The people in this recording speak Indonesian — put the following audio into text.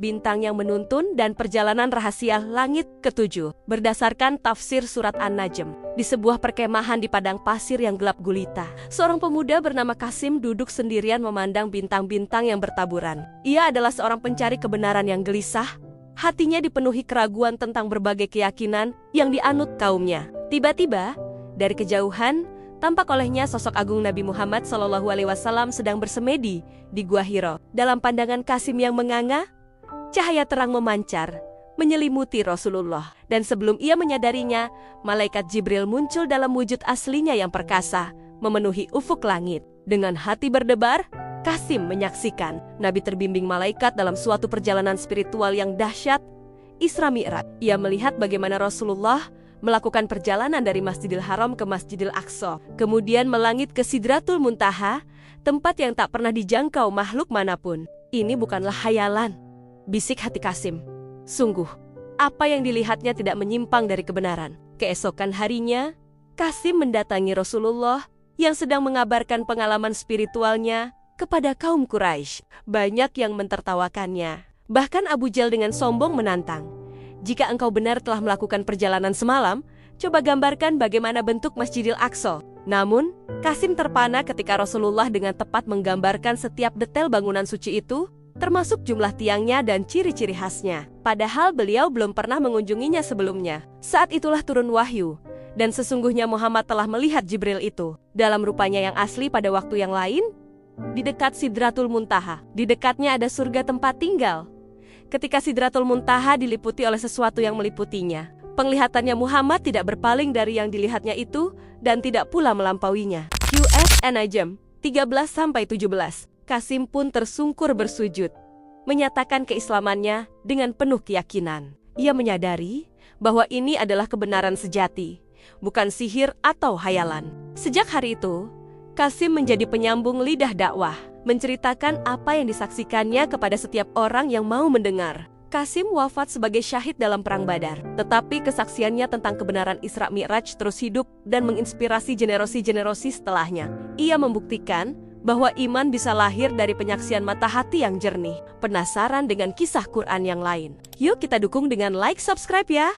bintang yang menuntun, dan perjalanan rahasia langit ketujuh. Berdasarkan tafsir surat An-Najm, di sebuah perkemahan di padang pasir yang gelap gulita, seorang pemuda bernama Qasim duduk sendirian memandang bintang-bintang yang bertaburan. Ia adalah seorang pencari kebenaran yang gelisah. Hatinya dipenuhi keraguan tentang berbagai keyakinan yang dianut kaumnya. Tiba-tiba, dari kejauhan, tampak olehnya sosok agung Nabi Muhammad SAW sedang bersemedi di Gua Hiro. Dalam pandangan Qasim yang menganga, cahaya terang memancar, menyelimuti Rasulullah. Dan sebelum ia menyadarinya, malaikat Jibril muncul dalam wujud aslinya yang perkasa, memenuhi ufuk langit. Dengan hati berdebar, Qasim menyaksikan Nabi terbimbing malaikat dalam suatu perjalanan spiritual yang dahsyat, Isra Mi'raj. Ia melihat bagaimana Rasulullah melakukan perjalanan dari Masjidil Haram ke Masjidil Aqsa, kemudian melangit ke Sidratul Muntaha, tempat yang tak pernah dijangkau makhluk manapun. Ini bukanlah khayalan, bisik hati Qasim. Sungguh, apa yang dilihatnya tidak menyimpang dari kebenaran. Keesokan harinya, Qasim mendatangi Rasulullah yang sedang mengabarkan pengalaman spiritualnya kepada kaum Quraisy. Banyak yang mentertawakannya. Bahkan Abu Jahal dengan sombong menantang. Jika engkau benar telah melakukan perjalanan semalam, coba gambarkan bagaimana bentuk Masjidil Aqsa. Namun, Qasim terpana ketika Rasulullah dengan tepat menggambarkan setiap detail bangunan suci itu, termasuk jumlah tiangnya dan ciri-ciri khasnya. Padahal beliau belum pernah mengunjunginya sebelumnya. Saat itulah turun wahyu, dan sesungguhnya Muhammad telah melihat Jibril itu dalam rupanya yang asli pada waktu yang lain, di dekat Sidratul Muntaha. Di dekatnya ada surga tempat tinggal. Ketika Sidratul Muntaha diliputi oleh sesuatu yang meliputinya, penglihatannya Muhammad tidak berpaling dari yang dilihatnya itu dan tidak pula melampauinya. US An-Najm 13-17. Qasim pun tersungkur bersujud, menyatakan keislamannya dengan penuh keyakinan. Ia menyadari bahwa ini adalah kebenaran sejati, bukan sihir atau hayalan. Sejak hari itu, Qasim menjadi penyambung lidah dakwah, menceritakan apa yang disaksikannya kepada setiap orang yang mau mendengar. Qasim wafat sebagai syahid dalam Perang Badar, tetapi kesaksiannya tentang kebenaran Isra Mi'raj terus hidup dan menginspirasi generasi-generasi setelahnya. Ia membuktikan bahwa iman bisa lahir dari penyaksian mata hati yang jernih. Penasaran dengan kisah Quran yang lain? Yuk kita dukung dengan like, subscribe ya!